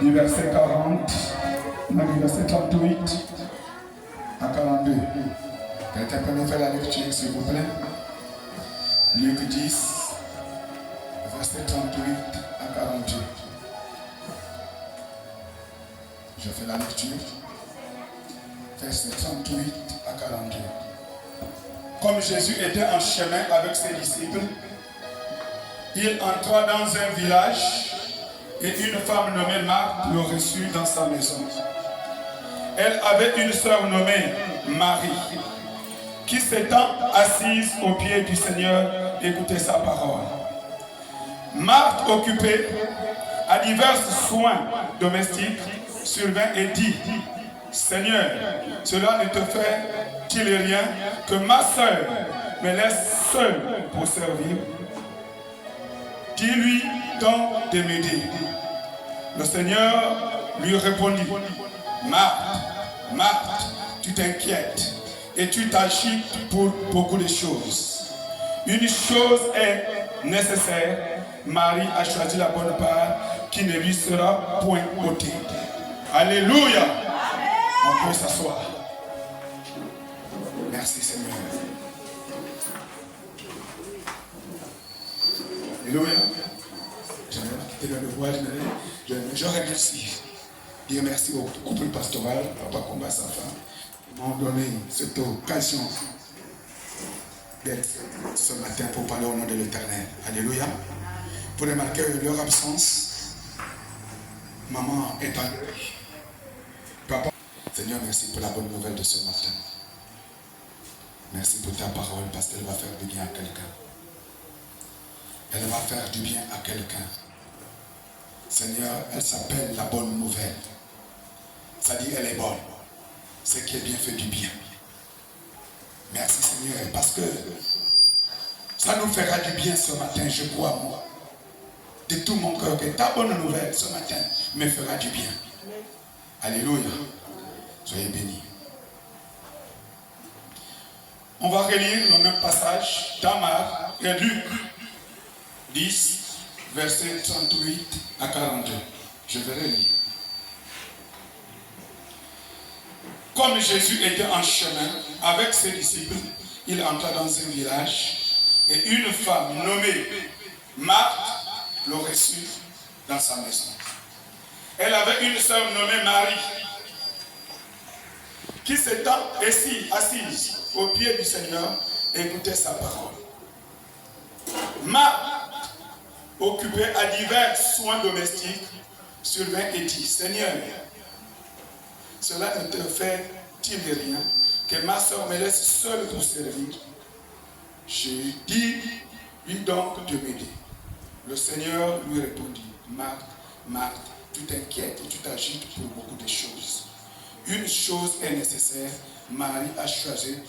du verset 40, du verset 38 à 42. Quelqu'un peut nous faire la lecture, s'il vous plaît? Luc 10, verset 38 à 42. Je fais la lecture. Verset 38 à 42. Comme Jésus était en chemin avec ses disciples, il entra dans un village et une femme nommée Marthe le reçut dans sa maison. Elle avait une sœur nommée Marie, qui s'étant assise aux pieds du Seigneur, écoutait sa parole. Marthe, occupée à divers soins domestiques, survint et dit: Seigneur, cela ne te fait-il rien que ma sœur me laisse seule pour servir? Dis-lui donc de m'aider. Le Seigneur lui répondit: Marthe, Marthe, tu t'inquiètes et tu t'agites pour beaucoup de choses. Une chose est nécessaire. Marie a choisi la bonne part qui ne lui sera point ôtée. Alléluia. On peut s'asseoir. Merci Seigneur. Alléluia. Je vais quitter le voile. Je remercie. Dire merci au couple pastoral, Papa Combat, sa femme, qui m'ont donné cette occasion d'être ce matin pour parler au nom de l'Éternel. Alléluia. Pour remarquer leur absence, maman est en deuil. Papa, Seigneur, merci pour la bonne nouvelle de ce matin. Merci pour ta parole parce qu'elle va faire du bien à quelqu'un. Elle va faire du bien à quelqu'un. Seigneur, elle s'appelle la bonne nouvelle. Ça dit elle est bonne. Ce qui est bien fait du bien. Merci Seigneur, parce que ça nous fera du bien ce matin, je crois moi. De tout mon cœur, que ta bonne nouvelle ce matin me fera du bien. Alléluia. Soyez bénis. On va relire le même passage dans Marc et Luc 10, verset 38 à 42. Je vais relire. Comme Jésus était en chemin avec ses disciples, il entra dans un village et une femme nommée Marthe le reçut dans sa maison. Elle avait une sœur nommée Marie qui s'étant assise au pied du Seigneur écoutait sa parole. Marthe, occupée à divers soins domestiques, survint et dit: Seigneur, cela ne te fait-il rien que ma soeur me laisse seule pour servir? J'ai dit, lui donc de m'aider. Le Seigneur lui répondit: Marthe, Marthe, tu t'inquiètes et tu t'agites pour beaucoup de choses. Une chose est nécessaire. Marie a choisi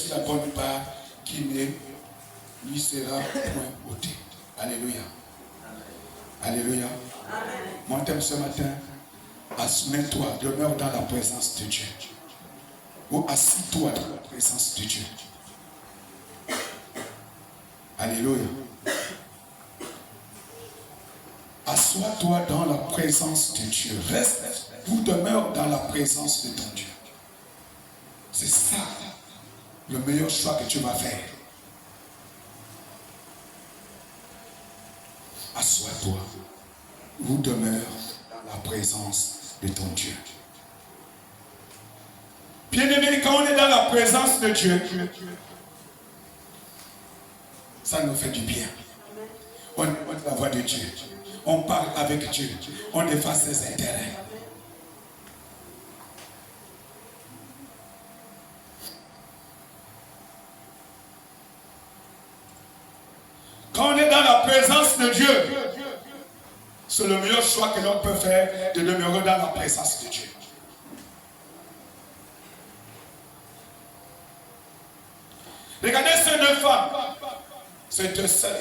la bonne part qui ne lui sera point ôtée. Alléluia. Alléluia. Mon thème ce matin: mets-toi, demeure dans la présence de Dieu. Ou assis-toi dans la présence de Dieu. Alléluia. Assois-toi dans la présence de Dieu. Reste ou demeure dans la présence de ton Dieu. C'est ça le meilleur choix que tu vas faire. Assois-toi ou demeure dans la présence de ton Dieu. Bien-aimé, quand on est dans la présence de Dieu, ça nous fait du bien. On écoute la voix de Dieu. On parle avec Dieu. On défend ses intérêts. Quand on est dans la présence de Dieu, c'est le meilleur choix que l'on peut faire, de demeurer dans la présence de Dieu. Regardez ces deux femmes, ces deux sœurs.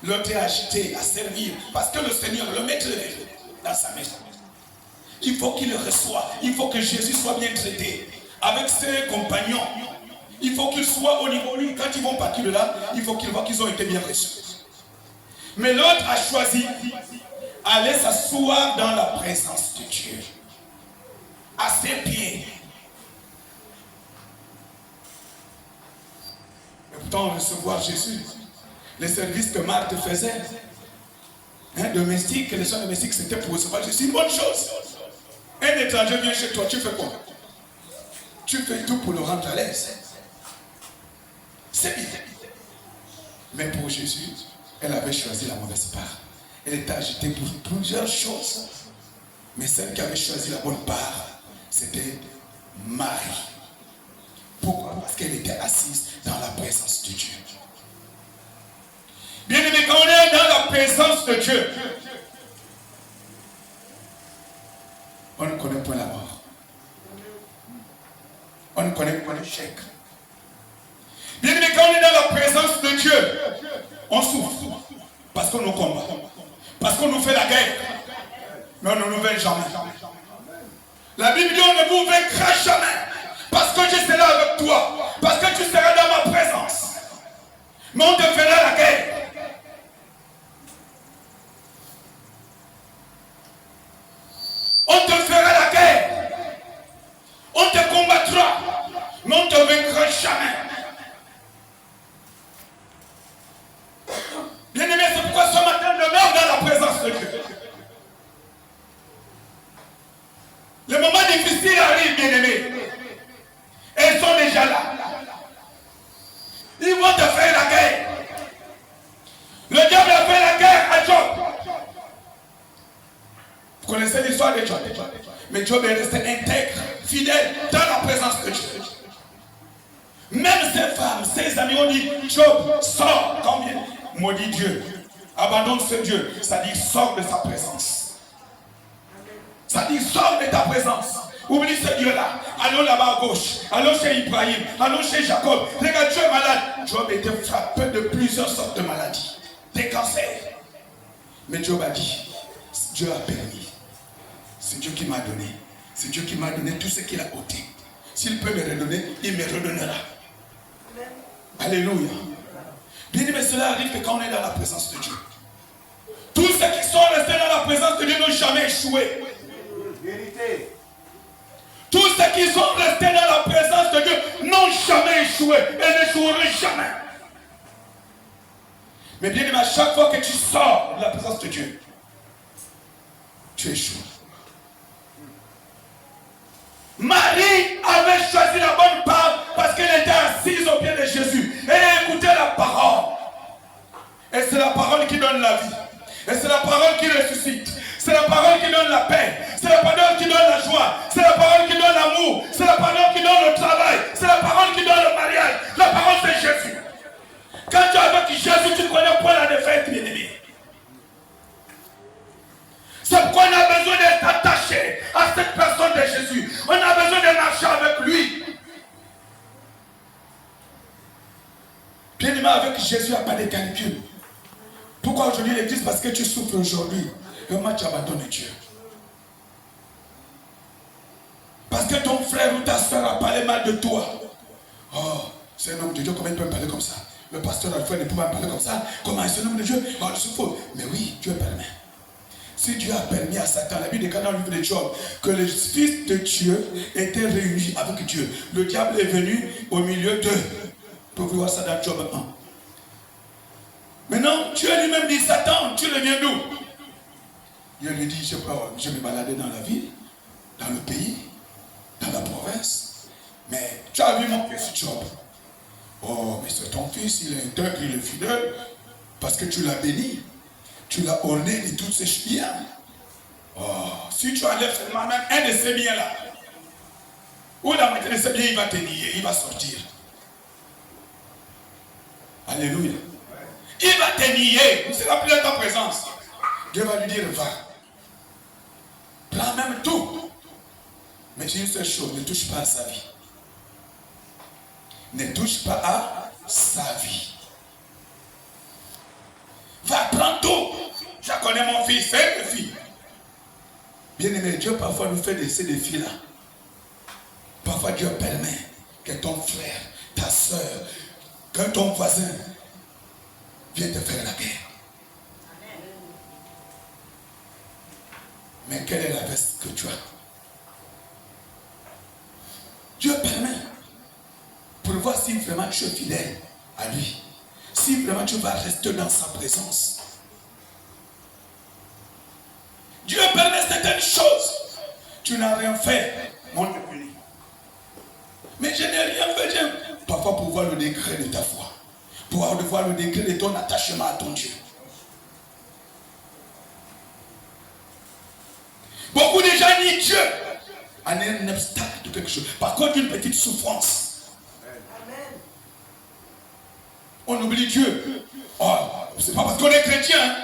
L'autre est agité à servir parce que le Seigneur le met dans sa maison. Il faut qu'il le reçoive. Il faut que Jésus soit bien traité avec ses compagnons. Il faut qu'ils soient au niveau lui. Quand ils vont partir de là, il faut qu'ils voient qu'ils ont été bien reçus. Mais l'autre a choisi aller s'asseoir dans la présence de Dieu, à ses pieds. Et pourtant, recevoir Jésus, les services que Marthe faisait, domestique, les soins domestiques, c'était pour recevoir Jésus. C'est une bonne chose. Un étranger vient chez toi, tu fais quoi? Tu fais tout pour le rendre à l'aise. C'est bien. Mais pour Jésus, elle avait choisi la mauvaise part. Elle était agitée pour plusieurs choses. Mais celle qui avait choisi la bonne part, c'était Marie. Pourquoi? Parce qu'elle était assise dans la présence de Dieu. Bien aimé, quand on est dans la présence de Dieu, on ne connaît point la mort. On ne connaît point l'échec. Bien aimé, quand on est dans la présence de Dieu, on souffre. Parce qu'on nous combat. Parce qu'on nous fait la guerre. Mais on ne nous vainc jamais. La Bible dit on ne vous vaincra jamais. Parce que je serai avec toi. Parce que tu seras dans ma présence. Mais on te fera la guerre. On te fera la guerre. On te combattra. Mais on ne te vaincra jamais. Bien-aimé, c'est pourquoi ce matin, demeure dans la présence de Dieu. Les moments difficiles arrivent, bien-aimé. Elles sont déjà là. Ils vont te faire la guerre. Le diable a fait la guerre à Job. Vous connaissez l'histoire de Job. Mais Job est resté intègre, fidèle, dans la présence de Dieu. Même ses femmes, ses amis ont dit, Job, sors. Combien? Maudit Dieu. Abandonne ce Dieu. Ça dit, sors de sa présence. Ça dit, sors de ta présence. Oublie ce Dieu-là. Allons là-bas à gauche. Allons chez Ibrahim. Allons chez Jacob. Regarde, Dieu est malade. Job était frappé de plusieurs sortes de maladies. Des cancers. Mais Job a dit, Dieu a permis. C'est Dieu qui m'a donné. C'est Dieu qui m'a donné tout ce qu'il a ôté. S'il peut me redonner, il me redonnera. Alléluia. Bien aimé, cela arrive que quand on est dans la présence de Dieu. Tous ceux qui sont restés dans la présence de Dieu n'ont jamais échoué. Vérité. Tous ceux qui sont restés dans la présence de Dieu n'ont jamais échoué et n'échoueront jamais. Mais bien aimé, à chaque fois que tu sors de la présence de Dieu, tu échoues. Marie avait choisi la bonne part parce qu'elle était assise au pied de Jésus et elle écoutait la parole. Et c'est la parole qui donne la vie. Et c'est la parole qui ressuscite. C'est la parole qui donne la paix. C'est la parole qui donne la joie. C'est la parole qui donne l'amour. C'est la parole qui donne le travail. C'est la parole qui donne le mariage. La parole c'est Jésus. Quand tu es avec Jésus, tu ne connais pas la défaite, bien aimé. C'est pourquoi on a besoin d'être attaché à cette personne de Jésus. On a besoin de marcher avec lui. Bien aimé, avec Jésus, il n'y a pas de calcul. Pourquoi aujourd'hui l'église? Parce que tu souffres aujourd'hui. Et moi, tu abandonnes Dieu. Parce que ton frère ou ta soeur a parlé mal de toi. Oh, c'est un homme de Dieu, comment il peut me parler comme ça? Le pasteur Alfred ne peut pas me parler comme ça. Comment est-ce un homme de Dieu? Oh, je suis faux. Mais oui, Dieu permet. Si Dieu a permis à Satan, la Bible déclare dans le livre de Job, que les fils de Dieu étaient réunis avec Dieu. Le diable est venu au milieu d'eux. Vous pouvez voir ça dans Job 1. Maintenant, Dieu lui-même dit, Satan, tu reviens d'où? Dieu lui dit, je me baladais dans la ville, dans le pays, dans la province. Mais tu as vu mon fils Job. Oh, mais c'est ton fils, il est intègre, il est fidèle, parce que tu l'as béni. Tu l'as orné de tous ses biens. Oh, si tu enlèves seulement même un de ces biens-là, ou la moitié de ces biens, il va te nier, il va sortir. Alléluia. Il va te nier, il ne sera plus dans ta présence. Dieu va lui dire, va. Prends même tout. Mais j'ai une seule chose, ne touche pas à sa vie. Ne touche pas à sa vie. Va prendre tout. Je connais mon fils, c'est une fille. Bien aimé, Dieu parfois nous fait ces défis-là. Parfois Dieu permet que ton frère, ta soeur, que ton voisin vienne te faire la guerre. Mais quelle est la veste que tu as? Dieu permet pour voir si vraiment tu es fidèle à lui. Si vraiment tu vas rester dans sa présence. Dieu permet certaines choses. Tu n'as rien fait, mon Dieu. Mais je n'ai rien fait, Dieu. Parfois pour voir le degré de ta foi. Pour voir le degré de ton attachement à ton Dieu. Beaucoup de gens nient Dieu en un obstacle de quelque chose. Par contre, une petite souffrance. Amen. On oublie Dieu. Oh, c'est pas parce qu'on est chrétien. Hein?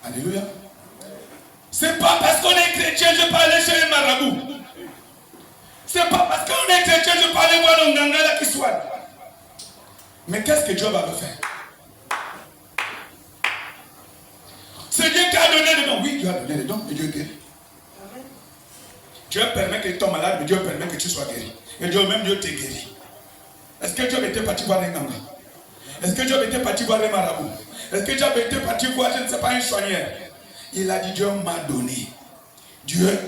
Alléluia. C'est pas parce qu'on est chrétien, je peux aller chez les marabouts. C'est pas parce qu'on est chrétien, je peux aller voir le ngangala qui soit. Mais qu'est-ce que Dieu va me faire? C'est Dieu qui a donné les dons. Oui, Dieu a donné les dons, mais Dieu guérit. Dieu permet que tu tombes malade, mais Dieu permet que tu sois guéri. Et Dieu même Dieu te guérit. Est-ce que Dieu était parti voir un nganga? Est-ce que Dieu était parti voir un marabout? Est-ce que Dieu était parti voir, je ne sais pas, un soigneur? Il a dit, Dieu m'a donné. Dieu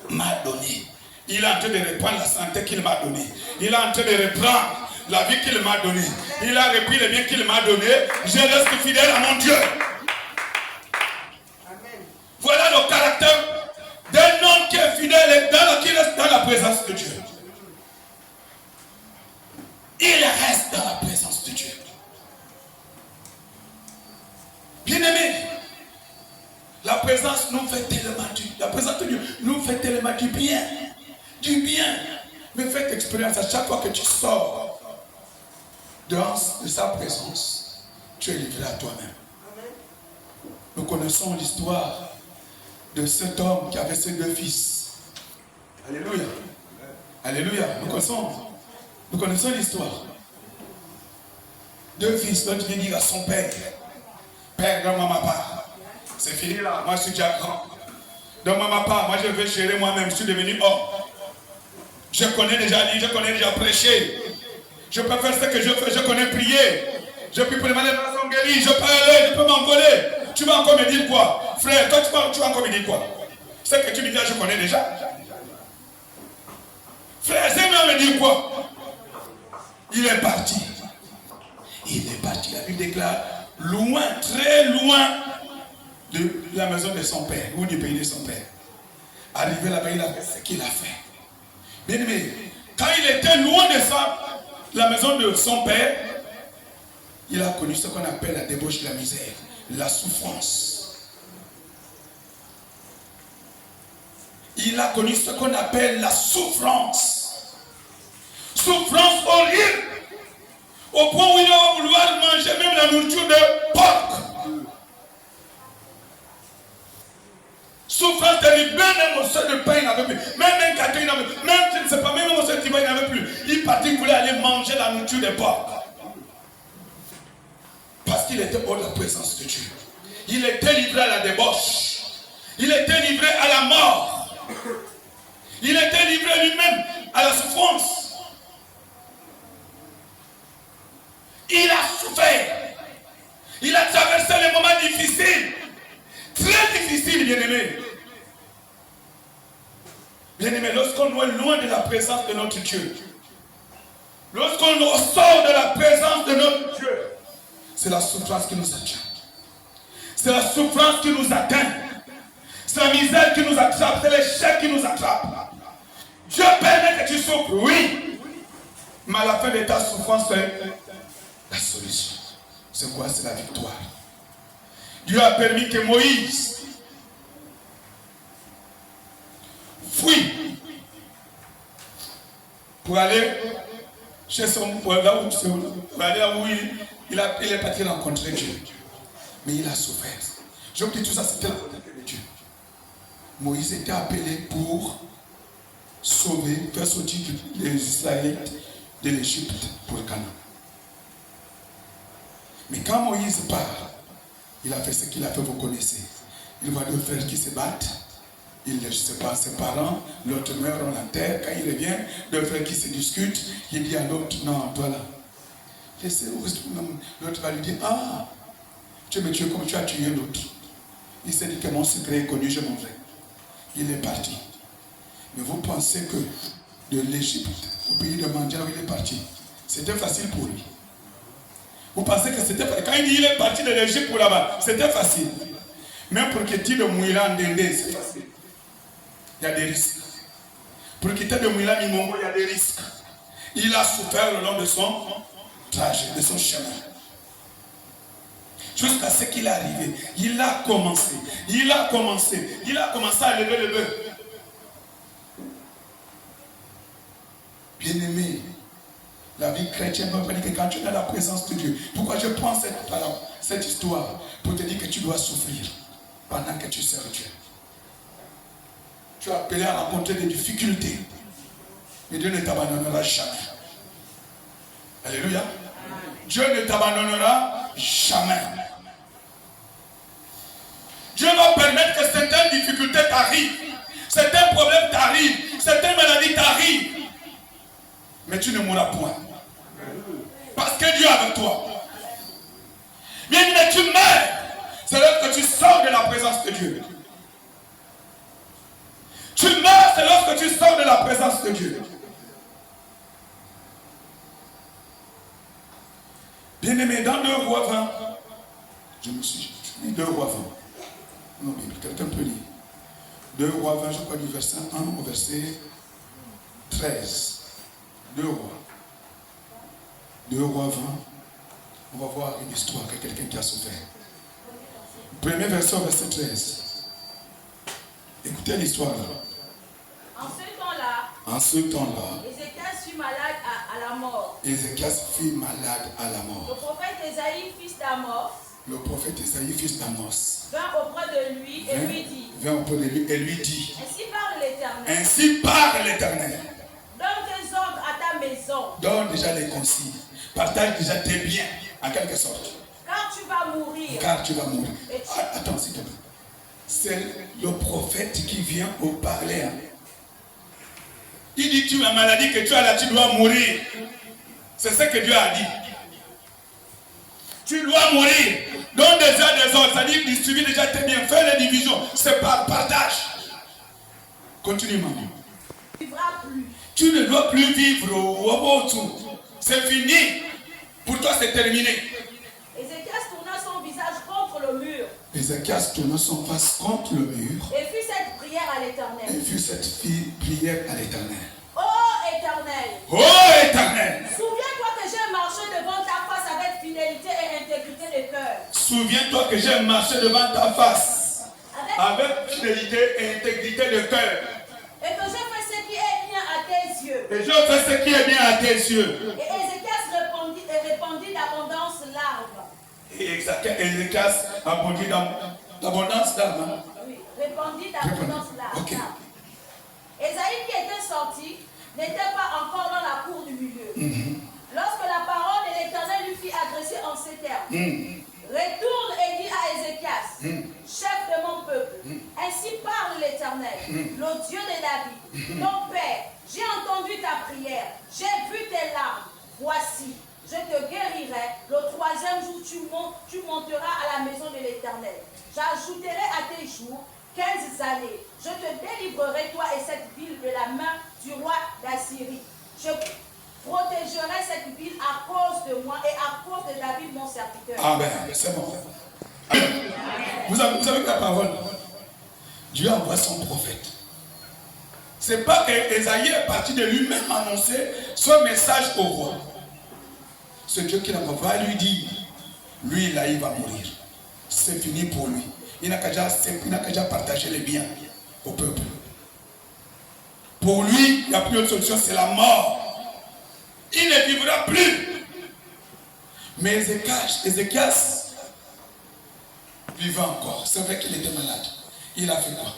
m'a donné. Il est en train de reprendre la santé qu'il m'a donnée. Il est en train de reprendre la vie qu'il m'a donnée. Il a repris le bien qu'il m'a donné. Je reste fidèle à mon Dieu. Amen. Voilà le caractère d'un homme qui est fidèle et qui reste dans la présence de Dieu. Il reste dans la présence de Dieu. Bien-aimé, la présence nous fait tellement la présence de Dieu nous fait tellement du bien. Du bien. Mais faites expérience à chaque fois que tu sors de sa présence, tu es livré à toi-même. Nous connaissons l'histoire de cet homme qui avait ses 2 fils. Alléluia. Alléluia. Nous connaissons l'histoire. 2 fils, l'autre vient dire à son père, Père, donne-moi ma part. C'est fini là, moi je suis déjà grand. Donne-moi ma part, moi je vais gérer moi-même, je suis devenu homme. Je connais déjà dit, je connais déjà prêché. Je peux faire ce que je fais, je connais prier. Je peux demander la personne guérie, je peux aller, je peux m'envoler. Tu vas encore me dire quoi? Frère, toi tu vas encore me dire quoi? Ce que tu me dis, je connais déjà. Frère, c'est moi me dire quoi? Il est parti. Il est parti. La Bible déclare loin, très loin de la maison de son père, ou du pays de son père. Arrivé là-bas, il a fait ce qu'il a fait. Bien aimé, quand il était loin de la maison de son père, il a connu ce qu'on appelle la débauche de la misère, la souffrance. Il a connu ce qu'on appelle la souffrance. Souffrance horrible. Au point où il va vouloir manger même la nourriture de porc. Souffrance terrible, même un morceau de pain il n'avait plus, même un gâteau il n'avait plus, même je ne sais pas, même un morceau de pain il n'avait plus. Il partit, il voulait aller manger la nourriture des porcs. Parce qu'il était hors de la présence de Dieu. Il était livré à la débauche. Il était livré à la mort. Il était livré lui-même à la souffrance. Il a souffert. Il a traversé les moments difficiles. Très difficiles, bien-aimés. Bien-aimés, lorsqu'on est loin de la présence de notre Dieu, lorsqu'on sort de la présence de notre Dieu, c'est la souffrance qui nous atteint. C'est la souffrance qui nous atteint. C'est la misère qui nous attrape. C'est l'échec qui nous attrape. Dieu permet que tu souffres, oui. Mais à la fin de ta souffrance, c'est la solution. C'est quoi? C'est la victoire. Dieu a permis que Moïse fuit pour aller chez son pour aller où il est parti rencontrer Dieu. Mais il a souffert. Je vous dis tout ça, c'était la volonté de Dieu. Moïse était appelé pour sauver, faire sortir les Israélites de l'Égypte pour le Canaan. Mais quand Moïse part, il a fait ce qu'il a fait, vous connaissez. Il voit 2 frères qui se battent. Il ne sait pas, ses parents, l'autre meurt dans la terre. Quand il revient, 2 frères qui se discutent, il dit à l'autre, non, toi là. L'autre va lui dire, ah, tu me tues comme tu as tué l'autre. Il s'est dit que mon secret est connu, je m'en vais. Il est parti. Mais vous pensez que de l'Égypte au pays de Mandia où il est parti, c'était facile pour lui? Vous pensez que c'était facile? Quand il dit qu'il est parti de l'Égypte pour là-bas, c'était facile. Même pour quitter de Mouila en Dendé, c'est facile. Il y a des risques. Pour quitter de Mouila Mimongo, il y a des risques. Il a souffert le long de son trajet, de son chemin. Jusqu'à ce qu'il est arrivé. Il a commencé à lever le bœuf. Bien-aimé, la vie chrétienne va dire que quand tu es dans la présence de Dieu, pourquoi je prends cette parole, cette histoire, pour te dire que tu dois souffrir pendant que tu sers Dieu. Tu es appelé à rencontrer des difficultés, mais Dieu ne t'abandonnera jamais. Alléluia. Dieu ne t'abandonnera jamais. Dieu va permettre que certaines difficultés t'arrivent, certains problèmes t'arrivent, certaines maladies t'arrivent. Mais tu ne mourras point. Parce que Dieu est avec toi. Bien, mais tu meurs. C'est lorsque tu sors de la présence de Dieu. Tu meurs, c'est lorsque tu sors de la présence de Dieu. Bien aimé, dans 2 Rois 20, je me suis dit 2 Rois 20. Non, mais quelqu'un peut lire. 2 Rois 20, je crois du verset 1 au verset 13. 2 Rois. 2 Rois 20. On va voir une histoire de quelqu'un qui a souffert. Premier verset au verset 13. Écoutez l'histoire là. En ce temps-là, Ézéchias fut malade à la mort. Ézéchias fut malade à la mort. Le prophète Ésaïe, fils d'Amos, vint auprès de lui et lui dit, Ainsi parle l'Éternel. Donne tes ordres à ta maison. Donne déjà les consignes. Partage déjà tes biens, en quelque sorte. Car tu vas mourir. Attends, s'il te plaît. C'est le prophète qui vient pour parler. Il dit, tu as la maladie que tu as là, tu dois mourir. C'est ce que Dieu a dit. Tu dois mourir. Donne déjà des ordres, c'est-à-dire distribue déjà tes biens, fais les divisions, c'est par partage. Continue, maman. Tu ne vivras plus. Tu ne dois plus vivre. C'est fini. Pour toi, c'est terminé. Ézéchias tourna son visage contre le mur. Ézéchias tourna son face contre le mur. Et fit cette prière à l'Éternel. Ô Éternel. Souviens-toi que j'ai marché devant ta face avec fidélité et intégrité de cœur. Souviens-toi que j'ai marché devant ta face avec fidélité et intégrité de cœur. Et que j'ai fait ce qui est bien à tes yeux. Et je fais ce qui est bien à tes yeux. Et Ézéchias répandit d'abondance l'arbre. Et Ézéchias répandit d'abondance d'arbre. Oui, répandit d'abondance l'arbre. Okay. Ésaïe qui était sorti n'était pas encore dans la cour du milieu. Lorsque la parole de l'Éternel lui fit adresser en ces termes. Retourne et dis à Ézéchias, chef de mon peuple, ainsi parle l'Éternel, le Dieu de David, ton père, j'ai entendu ta prière, j'ai vu tes larmes, voici, je te guérirai, le 3e jour tu monteras à la maison de l'Éternel. J'ajouterai à tes jours 15 années, je te délivrerai toi et cette ville de la main du roi d'Assyrie. Je protégerai cette ville à cause de moi et à cause de David mon serviteur. Amen, c'est bon. Vous avez la parole. Dieu envoie son prophète. C'est pas que Ésaïe est parti de lui-même annoncer ce message au roi. C'est Dieu qui l'envoie lui dit, lui là il va mourir. C'est fini pour lui. Il n'a qu'à déjà partager les biens au peuple. Pour lui, il n'y a plus d'autre solution, c'est la mort. Il ne vivra plus. Mais Ézéchias vivait encore. C'est vrai qu'il était malade. Il a fait quoi?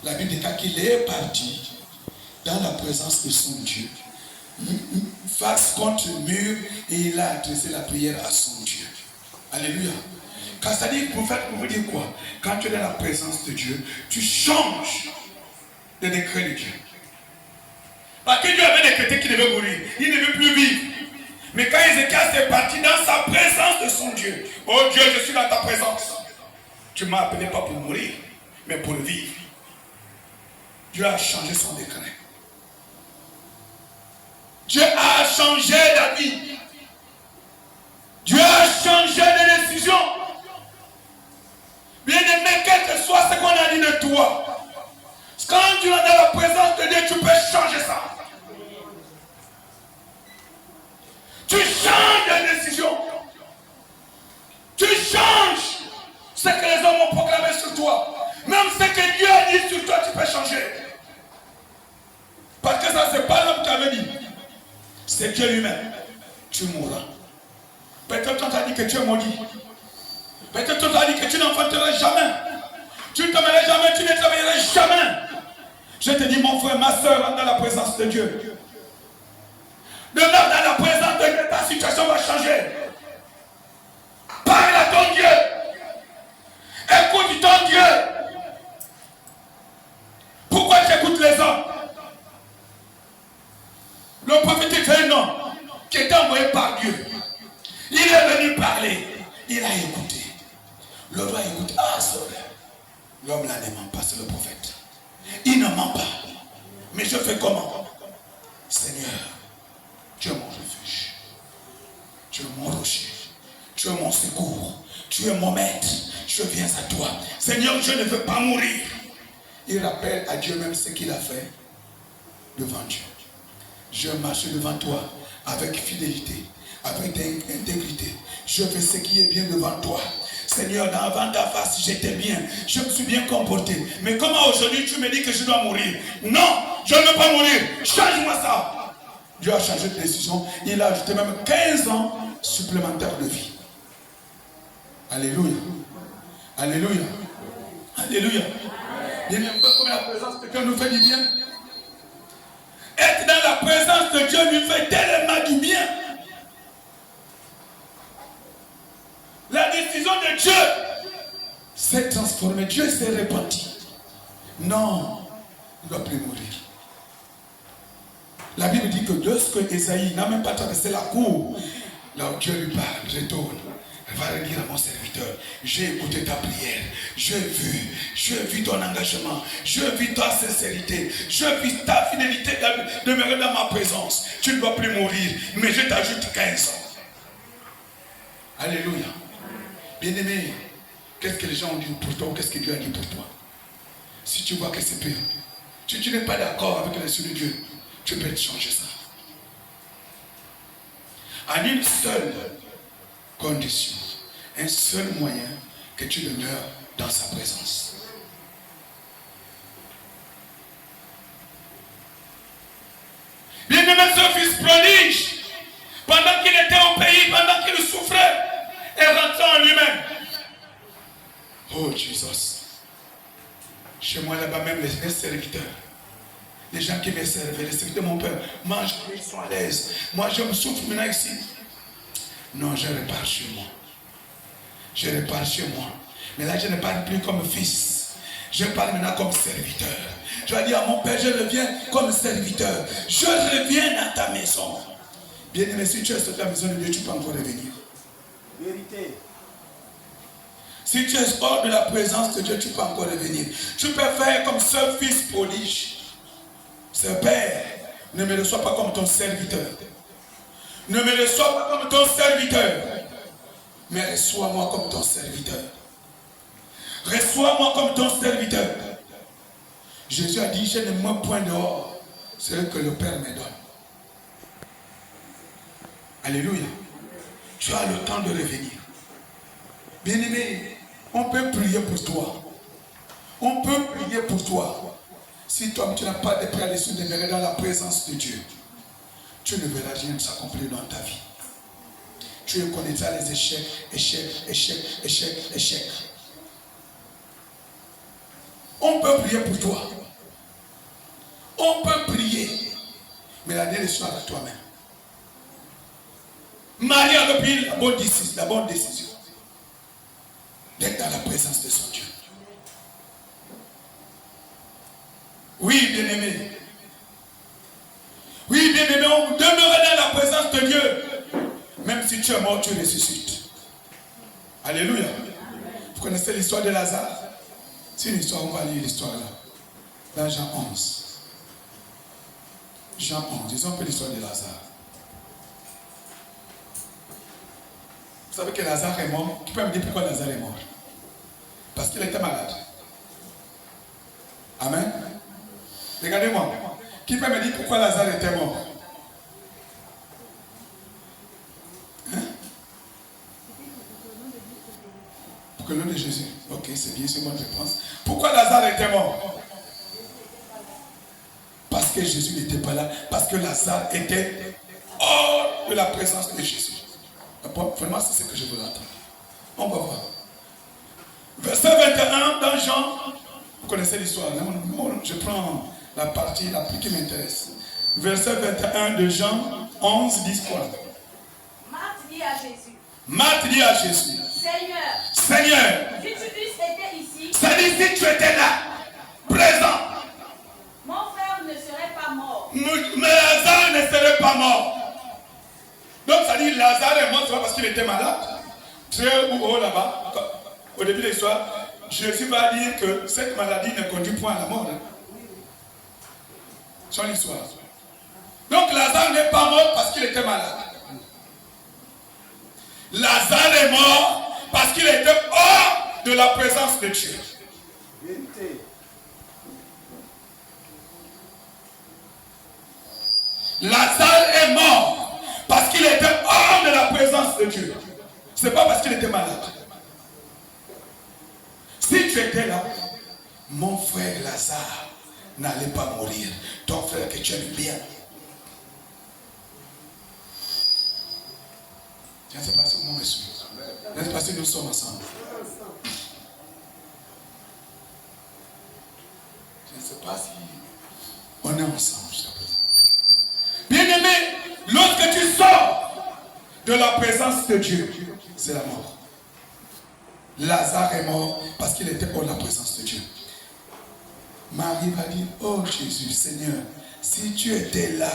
La Bible dit qu'il est parti dans la présence de son Dieu, face contre le mur, et il a adressé la prière à son Dieu. Alléluia. Quand ça dit pour vous dire quoi? Quand tu es dans la présence de Dieu, tu changes le décret de Dieu. Parce que Dieu avait décrété qu'il devait mourir. Il ne veut plus vivre. Mais quand Ézéchias est parti dans sa présence de son Dieu, oh Dieu, je suis dans ta présence. Tu m'as appelé pas pour mourir, mais pour vivre. Dieu a changé son décret. Dieu a changé la vie. Dieu a changé les décisions. Bien-aimé, quel que soit ce qu'on a dit de toi, quand tu es dans la présence de Dieu, tu peux changer ça. Tu changes de décision. Tu changes ce que les hommes ont proclamé sur toi. Même ce que Dieu a dit sur toi, tu peux changer. Parce que ça, ce n'est pas l'homme qui avait dit. C'est Dieu lui-même. Tu mourras. Peut-être on t'a dit que tu es maudit. Peut-être on t'a dit que tu n'enfanteras jamais. Tu ne t'amèneras jamais, tu ne travailleras jamais. Je te dis, mon frère, ma soeur, rentre dans la présence de Dieu. Demeure dans la présence de Dieu, ta situation va changer. Parle à ton Dieu. Écoute ton Dieu. Pourquoi tu écoutes les hommes? Le prophète était un homme qui était envoyé par Dieu. Il est venu parler. Il a écouté. Le roi écoute. Ah, c'est vrai. L'homme là ne ment pas, c'est le prophète. Il ne ment pas. Mais je fais comment? Seigneur, tu es mon refuge. Tu es mon rocher. Tu es mon secours. Tu es mon maître. Je viens à toi. Seigneur, je ne veux pas mourir. Il rappelle à Dieu même ce qu'il a fait devant Dieu. Je marche devant toi avec fidélité, avec intégrité. Je fais ce qui est bien devant toi. Seigneur, avant ta face, j'étais bien. Je me suis bien comporté. Mais comment aujourd'hui tu me dis que je dois mourir? Non, je ne veux pas mourir. Change-moi ça. Dieu a changé de décision. Il a ajouté même 15 ans supplémentaires de vie. Alléluia. Alléluia. Alléluia. Bien aimé, comme la présence de Dieu nous fait du bien. Être dans la présence de Dieu lui fait tellement du bien. La décision de Dieu s'est transformée. Dieu s'est repenti. Non, il ne doit plus mourir. La Bible dit que lorsque Esaïe n'a même pas traversé la cour, là où Dieu lui parle, retourne. Elle va dire à mon serviteur, j'ai écouté ta prière, j'ai vu ton engagement, j'ai vu ta sincérité, j'ai vu ta fidélité de demeurer dans ma présence. Tu ne dois plus mourir, mais je t'ajoute 15 ans. Alléluia. Bien-aimé, qu'est-ce que les gens ont dit pour toi, qu'est-ce que Dieu a dit pour toi? Si tu vois que c'est pire, si tu n'es pas d'accord avec les yeux de Dieu, tu peux changer ça. En une seule condition, un seul moyen, que tu demeures dans sa présence. Bien-aimé, ce fils prodige, pendant qu'il était au pays, pendant qu'il souffrait, et rentrant en lui-même. Oh Jesus. Chez moi là-bas même les serviteurs, les gens qui me servaient, les serviteurs de mon père, mangent, ils sont à l'aise. Moi je me souffre maintenant ici. Non, je repars chez moi. Je repars chez moi. Mais là je ne parle plus comme fils. Je parle maintenant comme serviteur. Je vais dire à mon père, je reviens comme serviteur. Je reviens dans ta maison. Bien aimé, si tu es sur la maison de Dieu, tu peux encore revenir. Vérité. Si tu es hors de la présence de Dieu, tu peux encore revenir. Tu peux faire comme ce fils prodige. Ce père, ne me reçois pas comme ton serviteur. Ne me reçois pas comme ton serviteur. Mais reçois-moi comme ton serviteur. Reçois-moi comme ton serviteur. Jésus a dit, je ne me point dehors. C'est ce que le Père me donne. Alléluia. Tu as le temps de revenir. Bien-aimé, on peut prier pour toi. On peut prier pour toi. Si toi, tu n'as pas de préalation de demeurer dans la présence de Dieu, tu ne verras rien s'accomplir dans ta vie. Tu connaîtras les échecs, échecs. On peut prier pour toi. On peut prier. Mais la décision est à toi-même. Marie a repris la bonne décision. D'être dans la présence de son Dieu. Oui, bien-aimé. Oui, bien-aimé, on demeurait dans la présence de Dieu. Même si tu es mort, tu ressuscites. Alléluia. Vous connaissez l'histoire de Lazare? C'est une histoire, on va lire l'histoire là. Dans Jean 11. Jean 11, disons un peu l'histoire de Lazare. Vous savez que Lazare est mort. Qui peut me dire pourquoi Lazare est mort? Parce qu'il était malade. Amen. Regardez-moi. Qui peut me dire pourquoi Lazare était mort? Hein? Pour que le nom de Jésus. Ok, c'est bien, c'est une bonne réponse. Pourquoi Lazare était mort? Parce que Jésus n'était pas là. Parce que Lazare était hors de la présence de Jésus. Vraiment, c'est ce que je veux entendre. On va voir. Verset 21 dans Jean. Vous connaissez l'histoire. Je prends la partie la plus qui m'intéresse. Verset 21 de Jean 11 dit quoi? Marthe dit à Jésus. Marthe dit à Jésus. Seigneur, si tu eusses été ici, ça dit si tu étais là, présent, mon frère ne serait pas mort. Mais Lazare ne serait pas mort. Donc ça dit Lazare est mort, c'est pas parce qu'il était malade. Très haut là-bas, au début de l'histoire, Jésus va dire que cette maladie ne conduit point à la mort. C'est l'histoire. Donc Lazare n'est pas mort parce qu'il était malade. Lazare est mort parce qu'il était hors de la présence de Dieu. Lazare est mort parce qu'il était hors de la présence de Dieu. Ce n'est pas parce qu'il était malade. Si tu étais là, mon frère Lazare n'allait pas mourir. Ton frère que tu aimes bien. Je ne sais pas si vous me suivez. Je ne sais pas si nous sommes ensemble. Je ne sais pas si on est ensemble jusqu'à présent. Bien-aimé, lorsque tu sors de la présence de Dieu, c'est la mort. Lazare est mort parce qu'il était hors de la présence de Dieu. Marie va dire, oh Jésus, Seigneur, si tu étais là,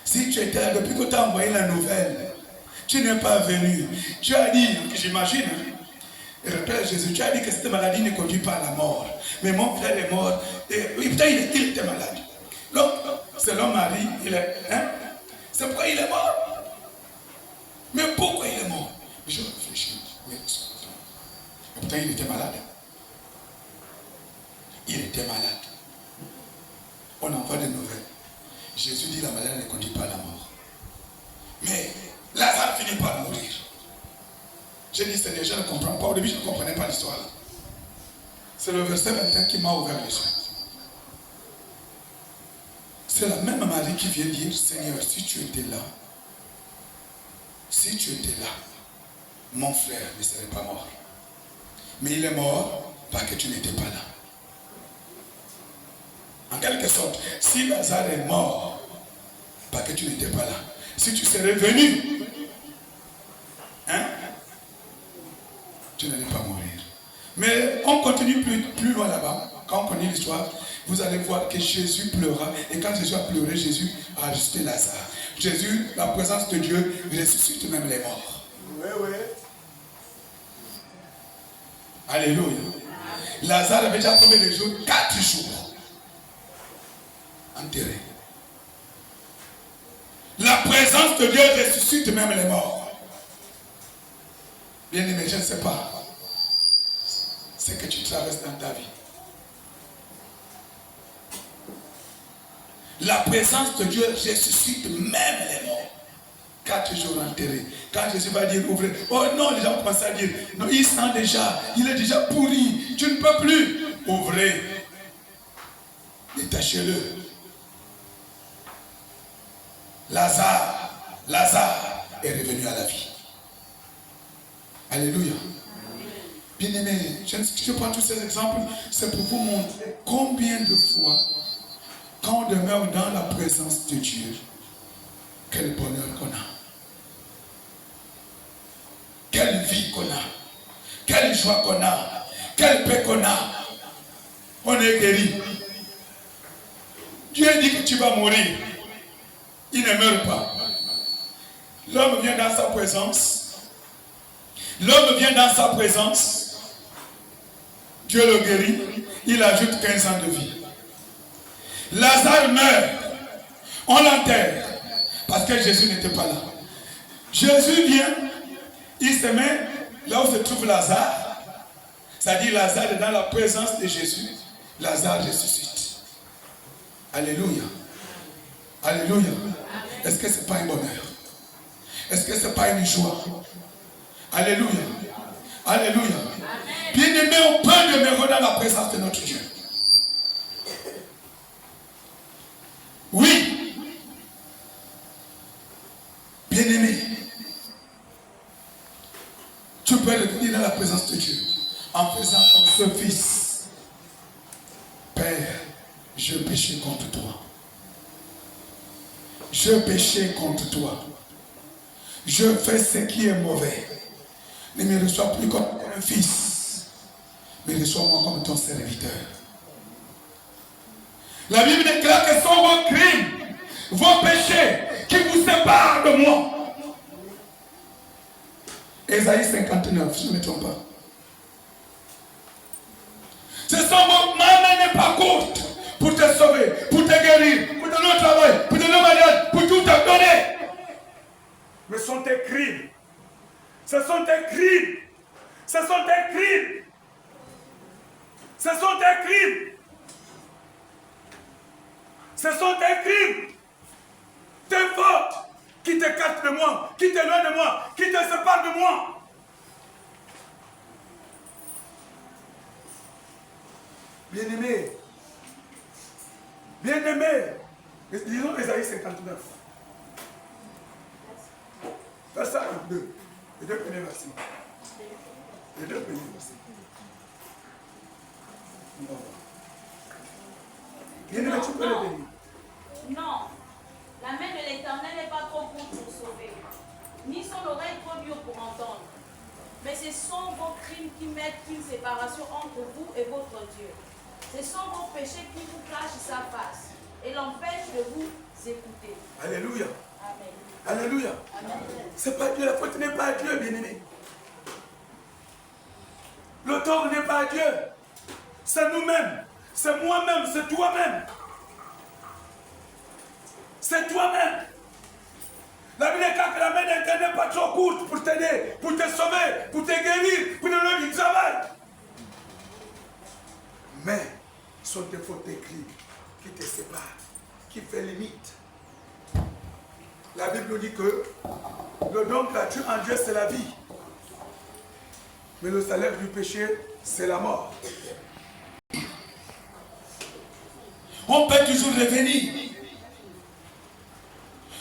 depuis que tu as envoyé la nouvelle, tu n'es pas venu. Tu as dit, j'imagine, répète Jésus, tu as dit que cette maladie ne conduit pas à la mort. Mais mon frère est mort. Et putain, il était malade. Donc, selon Marie, c'est pourquoi il est mort. Mais pourquoi il est mort? Je réfléchis. Mais pourtant, il était malade. Il était malade. On envoie des nouvelles. Jésus dit la maladie ne conduit pas à la mort. Mais Lazare finit par mourir. J'ai dit, Seigneur, je ne comprends pas. Au début, je ne comprenais pas l'histoire. C'est le verset 21 qui m'a ouvert les yeux. C'est la même Marie qui vient dire, Seigneur, si tu étais là, mon frère ne serait pas mort. Mais il est mort parce que tu n'étais pas là. En quelque sorte, si Lazare est mort parce que tu n'étais pas là, si tu serais venu, tu n'allais pas mourir. Mais on continue plus loin là-bas. Quand on connaît l'histoire, vous allez voir que Jésus pleura. Et quand Jésus a pleuré, Jésus a ressuscité Lazare. Jésus, la présence de Dieu, ressuscite même les morts. Oui, oui. Alléluia. Lazare avait déjà combien de jours? 4 jours. Enterré. La présence de Dieu ressuscite même les morts. Bien aimé, je ne sais pas ce que tu traverses dans ta vie. La présence de Dieu ressuscite même les morts. 4 jours enterrés. Quand Jésus va dire ouvrez. Oh non, les gens commencent à dire non, il sent déjà, il est déjà pourri. Tu ne peux plus. Ouvrez. Détachez-le. Lazare est revenu à la vie. Alléluia. Bien-aimé, je prends tous ces exemples, c'est pour vous montrer combien de fois, quand on demeure dans la présence de Dieu, quel bonheur qu'on a. Quelle vie qu'on a. Quelle joie qu'on a. Quelle paix qu'on a. On est guéri. Dieu dit que tu vas mourir. Il ne meurt pas. L'homme vient dans sa présence. L'homme vient dans sa présence. Dieu le guérit, il ajoute 15 ans de vie. Lazare meurt, on l'enterre, parce que Jésus n'était pas là. Jésus vient, il se met là où se trouve Lazare, c'est-à-dire Lazare est dans la présence de Jésus, Lazare ressuscite. Alléluia. Alléluia. Est-ce que ce n'est pas un bonheur? Est-ce que ce n'est pas une joie? Alléluia. Alléluia. Bien-aimé, on peut demeurer dans la présence de notre Dieu. Oui. Bien-aimé, tu peux revenir dans la présence de Dieu en faisant comme ce fils. Père, je péchais contre toi. Je péchais contre toi. Je fais ce qui est mauvais. Ne me reçois plus comme un fils, mais reçois-moi comme ton serviteur. La Bible déclare que sont vos crimes, vos péchés qui vous séparent de moi. Ésaïe 59, je ne me trompe pas. Ce sont vos mains n'est pas courte pour te sauver, pour te guérir, pour te donner au travail, pour te donner au mariage, pour tout te donner. Mais ce sont tes crimes. Ce sont tes crimes. Ce sont tes crimes. Ce sont tes crimes. Ce sont tes crimes. Tes fautes qui t'écartent de moi, qui t'éloignent de moi, qui te séparent de moi. Bien-aimé. Bien-aimé. Lisons Ésaïe 59. Verset 2. Les deux premiers versets. Les deux premiers versets. Bien-aimé, tu peux le bénir. Non, la main de l'Éternel n'est pas trop courte pour sauver, ni son oreille trop dure pour entendre. Mais ce sont vos crimes qui mettent une séparation entre vous et votre Dieu. Ce sont vos péchés qui vous cachent sa face et l'empêchent de vous écouter. Alléluia. Amen. Alléluia. C'est pas Dieu, la faute n'est pas à Dieu, bien-aimé. Le tort n'est pas à Dieu. C'est nous-mêmes. C'est moi-même, c'est toi-même. C'est toi-même. La Bible déclare que la main d'Éternel n'est pas trop courte pour t'aider, pour te sauver, pour te guérir, pour te donner du travail. Mais ce sont tes fautes écrites qui te séparent, qui fait limite. La Bible dit que le don gratuit en Dieu, c'est la vie. Mais le salaire du péché, c'est la mort. On peut toujours revenir.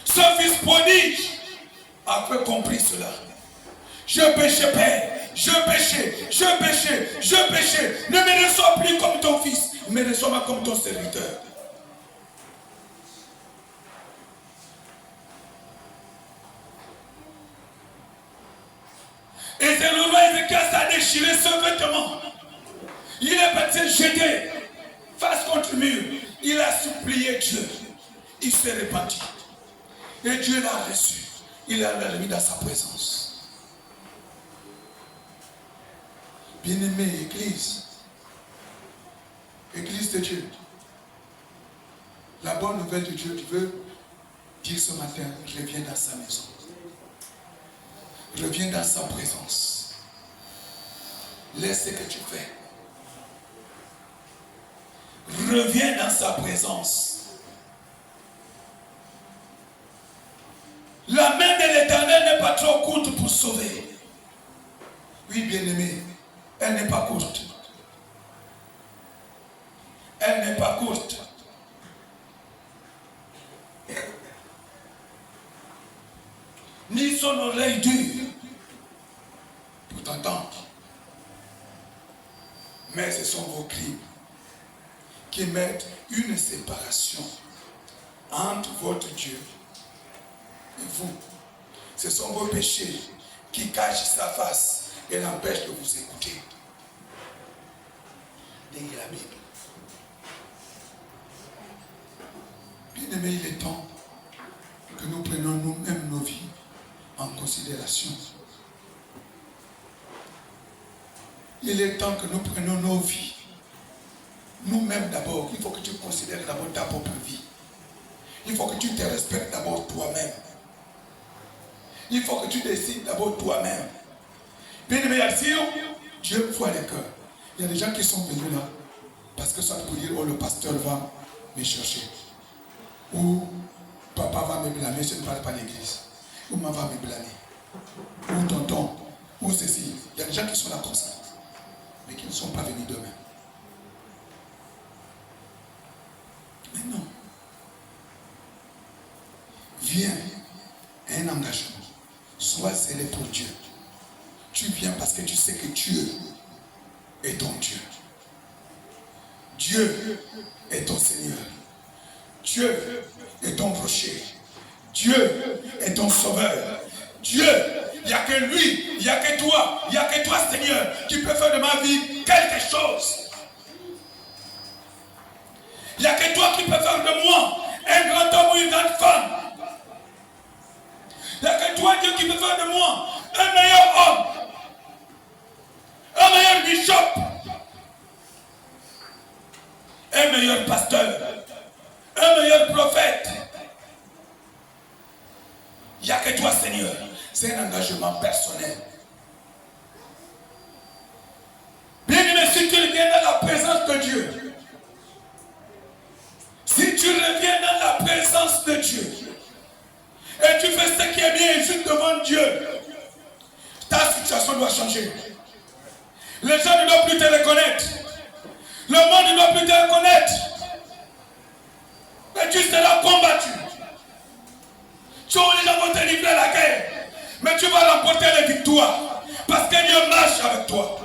Ce fils prodige a peu compris cela. Je péchais, Père. Je péchais, je péchais, je péchais. Ne me reçois plus comme ton fils, mais reçois-moi comme ton serviteur. Et c'est le roi Ézéchias a déchiré ce vêtement. Il est parti jeter face contre le mur. Il a supplié Dieu. Il s'est repenti. Et Dieu l'a reçu. Il l'a mis dans sa présence. Bien-aimée Église. Église de Dieu. La bonne nouvelle de Dieu, tu veux dire ce matin, reviens dans sa maison. Reviens dans sa présence. Laisse ce que tu fais. Reviens dans sa présence. La main de l'Éternel n'est pas trop courte pour sauver. Oui, bien-aimé, elle n'est pas courte. Elle n'est pas courte. Ni son oreille dure pour t'entendre. Mais ce sont vos crimes qui mettent une séparation entre votre Dieu et vous. Ce sont vos péchés qui cachent sa face et l'empêchent de vous écouter. Lisez la Bible. Bien-aimé, il est temps que nous prenions nous-mêmes nos vies en considération. Il est temps que nous prenions nos vies. Nous-mêmes d'abord, il faut que tu considères d'abord ta propre vie. Il faut que tu te respectes d'abord toi-même. Il faut que tu décides d'abord toi-même. Bien aimé, Dieu voit les cœurs. Il y a des gens qui sont venus là parce que soit pour dire, oh, le pasteur va me chercher. Ou papa va me blâmer, je ne parle pas l'église. Ou maman va me blâmer. Ou tonton. Ou ceci. Il y a des gens qui sont là comme ça. Mais qui ne sont pas venus d'eux-mêmes. Mais non. Viens. Un engagement. Sois zélé pour Dieu. Tu viens parce que tu sais que Dieu est ton Dieu. Dieu est ton Seigneur. Dieu est ton rocher. Dieu est ton sauveur. Dieu, il n'y a que lui, il n'y a que toi, Seigneur, qui peut faire de ma vie quelque chose. Il n'y a que toi qui peux faire de moi un grand homme ou une grande femme. Il n'y a que toi, Dieu, qui peut faire de moi un meilleur homme, un meilleur bishop, un meilleur pasteur, un meilleur prophète. Il n'y a que toi, Seigneur. C'est un engagement personnel. Bien aimé, si tu reviens dans la présence de Dieu, si tu reviens dans la présence de Dieu, et tu fais ce qui est bien et juste devant Dieu, ta situation doit changer. Les gens ne doivent plus te reconnaître. Le monde ne doit plus te reconnaître. Mais tu seras combattu. Tu vois, les gens vont te livrer la guerre. Mais tu vas remporter les victoires. Parce que Dieu marche avec toi.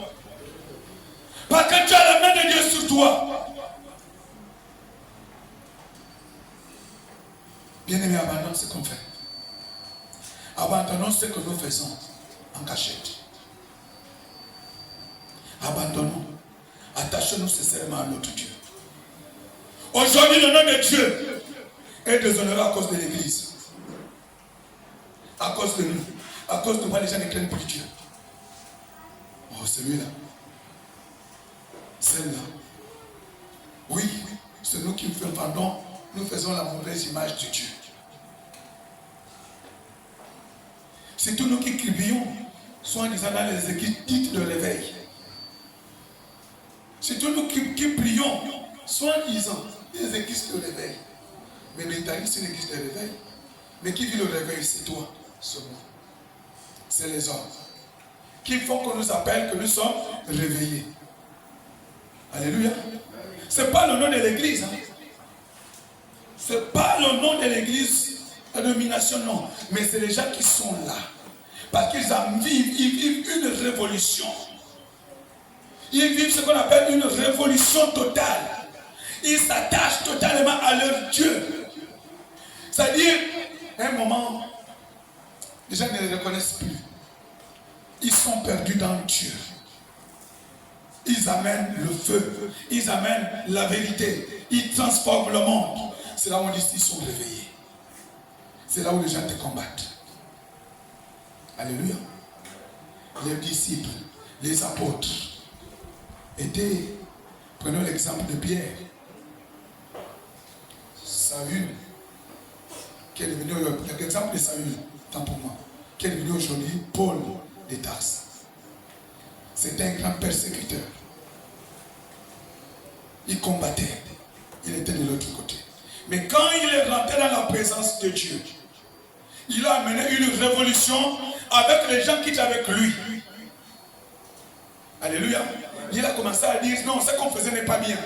Parce que tu as la main de Dieu sur toi. Bien-aimés, abandonnons ce qu'on fait. Abandonnons ce que nous faisons en cachette. Abandonnons. Attachons-nous sincèrement à notre Dieu. Aujourd'hui, le nom de Dieu est déshonoré à cause de l'Église. À cause de nous. À cause de moi, les gens ne craignent plus Dieu. Oh, celui-là. Celle-là. Oui, c'est nous qui vendons. Nous faisons la mauvaise image de Dieu. C'est tous nous qui crions, soit en disant dans les églises dites de réveil. C'est tous nous qui prions, soit en disant des églises de réveil. Mais l'Italie, c'est une église de réveil. Mais qui vit le réveil, c'est toi, c'est moi. C'est les hommes qui font qu'on nous appelle que nous sommes réveillés. Alléluia. Ce n'est pas le nom de l'église. Hein. Ce n'est pas le nom de l'église, la domination, non. Mais c'est les gens qui sont là. Parce qu'ils vivent une révolution. Ils vivent ce qu'on appelle une révolution totale. Ils s'attachent totalement à leur Dieu. C'est-à-dire, à un moment, les gens ne les reconnaissent plus. Ils sont perdus dans Dieu. Ils amènent le feu. Ils amènent la vérité. Ils transforment le monde. C'est là où on dit qu'ils sont réveillés. C'est là où les gens te combattent. Alléluia. Les disciples, les apôtres étaient, prenons l'exemple de Pierre. Saül, qui est devenu, l'exemple de Saül, tant pour moi, qui est devenu aujourd'hui Paul de Tarse. C'était un grand persécuteur. Il combattait. Il était de l'autre côté. Mais quand il est rentré dans la présence de Dieu, il a amené une révolution avec les gens qui étaient avec lui. Alléluia. Il a commencé à dire, non, ce qu'on faisait n'est pas bien.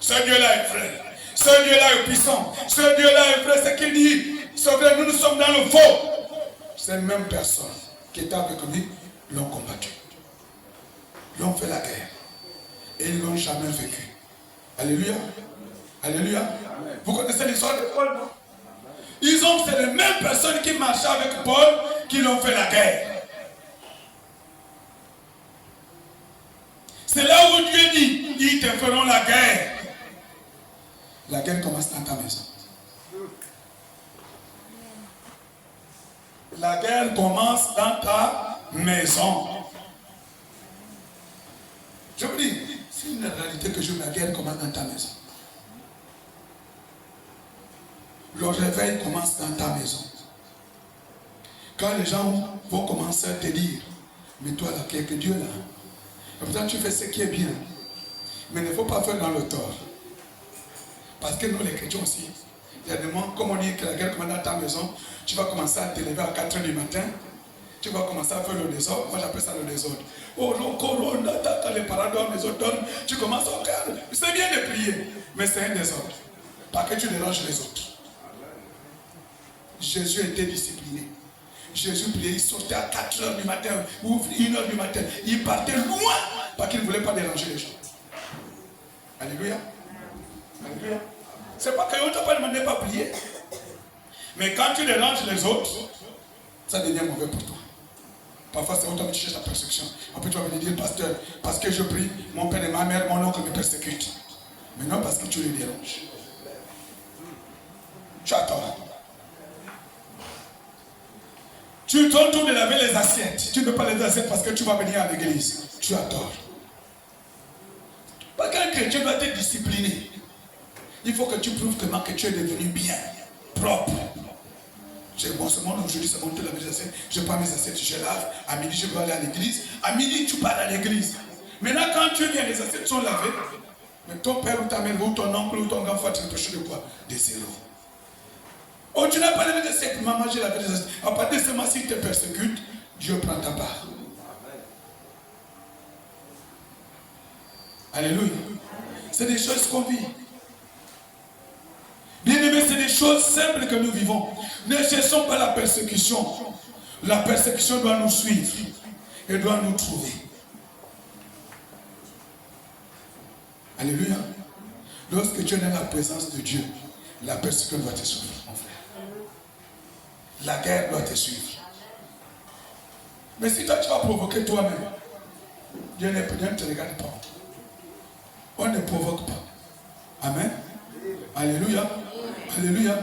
Ce Dieu-là est vrai. Ce Dieu-là est puissant. Ce Dieu-là est vrai. Ce qu'il dit, c'est vrai, nous sommes dans le faux. Ces mêmes personnes qui étaient avec lui l'ont combattu. L'ont fait la guerre. Et ils ne l'ont jamais vécu. Alléluia. Alléluia. Vous connaissez l'histoire de Paul, non? C'est les mêmes personnes qui marchaient avec Paul qui l'ont fait la guerre. C'est là où Dieu dit, ils te feront la guerre. La guerre commence dans ta maison. La guerre commence dans ta maison. éviter que la guerre commence dans ta maison. Le réveil commence dans ta maison. Quand les gens vont commencer à te dire, mais toi là, quelque Dieu là, et pourtant tu fais ce qui est bien, mais il ne faut pas faire dans le tort. Parce que nous les chrétiens aussi, il y a des moments, comme on dit que la guerre commence dans ta maison, tu vas commencer à te lever à 4 h du matin, tu vas commencer à faire le désordre. Moi j'appelle ça le désordre. Oh, quand les parents dorment, les autres dorment, tu commences à regarder. C'est bien de prier, mais c'est un désordre. Parce que tu déranges les autres. Jésus était discipliné. Jésus priait, il sortait à 4 h du matin ou 1 h du matin. Il partait loin parce qu'il ne voulait pas déranger les gens. Alléluia. Alléluia. C'est pas qu'on ne t'a pas demandé de ne pas prier. Mais quand tu déranges les autres, ça devient mauvais pour toi. Parfois, c'est autant que tu cherches la persécution. Après, tu vas venir dire, pasteur, parce que je prie, mon père et ma mère, mon oncle me persécutent. Mais non, parce que tu les déranges. Tu as tort. Tu tournes de laver les assiettes. Tu ne peux pas les assiettes parce que tu vas venir à l'église. Tu as tort. Parce qu'un chrétien doit être discipliné. Il faut que tu prouves que tu es devenu bien, propre. C'est bon, ce monde aujourd'hui, c'est bon, tu laves les assiettes. Je prends mes assiettes, je lave. À midi, je peux aller à l'église. À midi, tu pars à l'église. Maintenant, quand tu viens, les assiettes sont lavées. Mais ton père ou ta mère ou ton oncle ou ton grand-frère, tu empêches de quoi? De zéro. Oh, tu n'as pas levé de cette maman, j'ai lavé des assiettes. À partir de ce moment, s'il te persécute, Dieu prend ta part. Alléluia. C'est des choses qu'on vit. Bien aimé, c'est des choses simples que nous vivons. Ne cherchons pas la persécution. La persécution doit nous suivre et doit nous trouver. Alléluia. Lorsque tu es dans la présence de Dieu, la persécution doit te suivre, mon frère. La guerre doit te suivre. Mais si toi tu vas provoquer toi-même, Dieu ne te regarde pas. On ne provoque pas. Amen. Alléluia. Alléluia.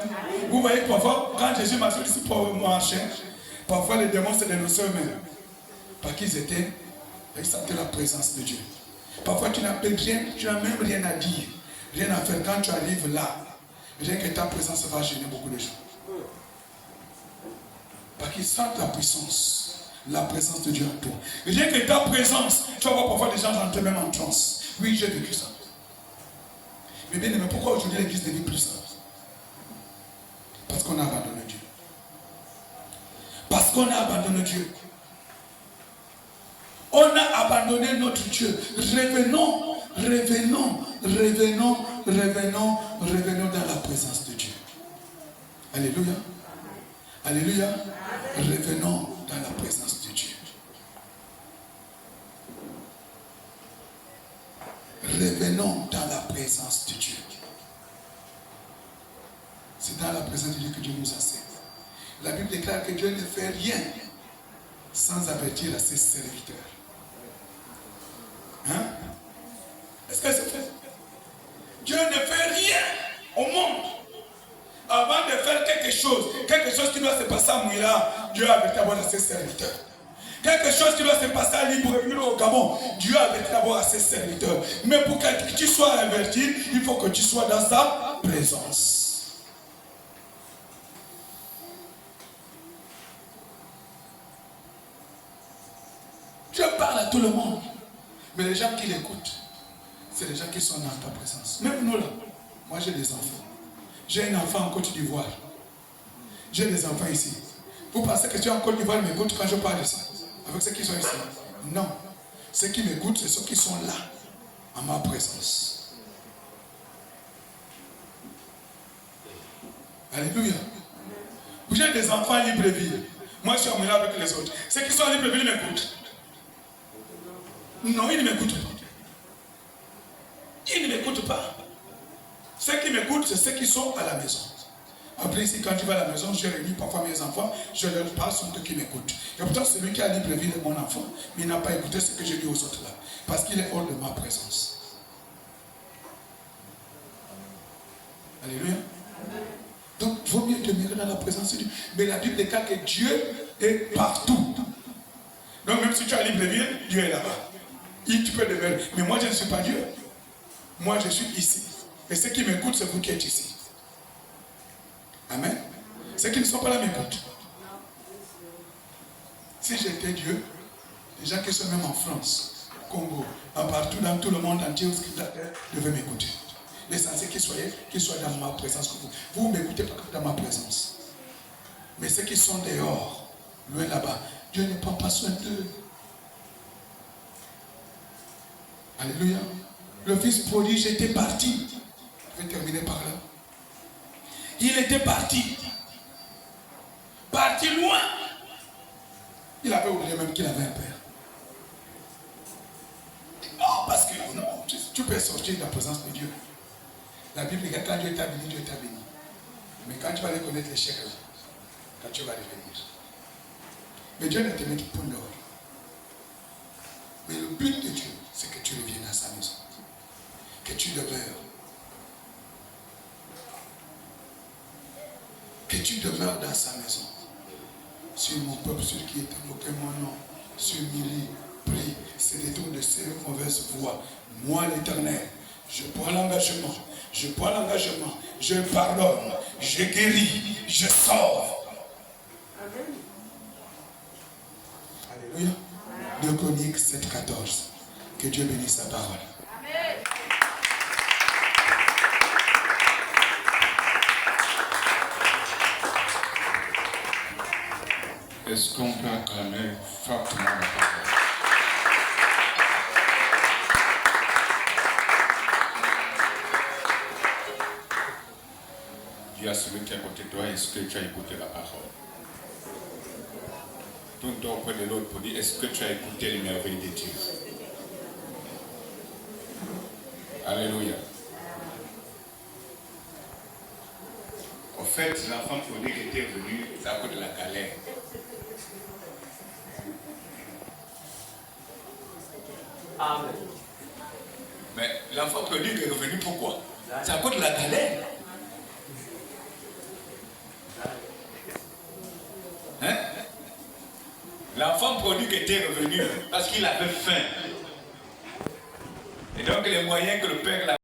Vous voyez parfois, quand Jésus m'a fait ici pour marcher, parfois les démons se dénonçaient eux-mêmes. Parce qu'ils sentaient la présence de Dieu. Parfois tu n'as même rien à dire, rien à faire. Quand tu arrives là, rien que ta présence va gêner beaucoup de gens. Parce qu'ils sentent la puissance, la présence de Dieu en toi. Rien que ta présence, tu vas voir parfois des gens rentrer même en transe. Oui, j'ai vécu ça. Mais bien aimé, pourquoi aujourd'hui l'église devient plus simple? Parce qu'on a abandonné Dieu. Parce qu'on a abandonné Dieu. On a abandonné notre Dieu. Revenons dans la présence de Dieu. Alléluia. Alléluia. Revenons dans la présence de Dieu. Revenons dans la présence de Dieu. C'est dans la présence de Dieu que Dieu nous accepte. La Bible déclare que Dieu ne fait rien sans avertir à ses serviteurs. Hein? Est-ce que c'est fait? Dieu ne fait rien au monde avant de faire quelque chose qui doit se passer à Mouila. Dieu a averti d'abord à ses serviteurs. Quelque chose qui doit se passer à Libreville au Gabon, Dieu a averti d'abord à ses serviteurs. Mais pour que tu sois averti, il faut que tu sois dans sa présence. Dieu parle à tout le monde. Mais les gens qui l'écoutent, c'est les gens qui sont dans ta présence. Même nous là, moi j'ai des enfants. J'ai un enfant en Côte d'Ivoire. J'ai des enfants ici. Vous pensez que tu es en Côte d'Ivoire m'écoute quand je parle de ça? Avec ceux qui sont ici? Non. Ceux qui m'écoutent, c'est ceux qui sont là, en ma présence. Alléluia. J'ai des enfants à Libreville. Moi je suis en Mouila avec les autres. Ceux qui sont à Libreville m'écoutent. Non, ils ne m'écoutent pas. Ils ne m'écoutent pas. Ceux qui m'écoutent, c'est ceux qui sont à la maison. Après, ici, quand tu vas à la maison, je réunis parfois mes enfants, je leur parle, sont eux qui m'écoutent. Et pourtant, celui qui a Libreville est mon enfant, mais il n'a pas écouté ce que je dis aux autres là. Parce qu'il est hors de ma présence. Alléluia. Donc, il vaut mieux demeurer dans la présence de Dieu. Mais la Bible déclare que Dieu est partout. Donc, même si tu as Libreville, Dieu est là-bas. Tu peux demeurer. Mais moi, je ne suis pas Dieu. Moi, je suis ici. Et ceux qui m'écoutent, c'est vous qui êtes ici. Amen. Ceux qui ne sont pas là m'écoutent. Si j'étais Dieu, les gens qui sont même en France, au Congo, partout dans tout le monde entier, devaient m'écouter. L'essentiel qu'ils soient dans ma présence. Vous ne m'écoutez pas dans ma présence. Mais ceux qui sont dehors, loin là-bas, Dieu ne prend pas soin d'eux. Alléluia. Le fils prodige était parti. Je vais terminer par là. Il était parti. Parti loin. Il avait oublié même qu'il avait un père. Non, parce que non, tu peux sortir de la présence de Dieu. La Bible dit que quand Dieu t'a béni, Dieu t'a béni. Mais quand tu vas reconnaître l'échec, quand tu vas revenir. Mais Dieu ne te met point dehors. Mais le but de Dieu, c'est que tu reviennes à sa maison. Que tu demeures. Que tu demeures dans sa maison. Sur mon peuple, sur qui est invoqué mon nom, sur Mili, prie, se détourne de ces mauvaises voies. Moi, l'Éternel, je prends l'engagement, je pardonne, je guéris, je sauve. Alléluia. 2 Chroniques 7,14. Que Dieu bénisse sa parole. Amen. Est-ce qu'on peut acclamer fortement la parole? Dis à celui qui est à côté de toi, est-ce que tu as écouté la parole? Tourne-toi auprès de l'autre pour dire, est-ce que tu as écouté les merveilles de Dieu? Alléluia. Au fait, l'enfant prodigue était venu à cause de la galère. Amen. Mais l'enfant prodigue est revenu pourquoi? C'est à cause de la galère. Hein? L'enfant prodigue était revenu parce qu'il avait faim. Et donc les moyens que le père l'a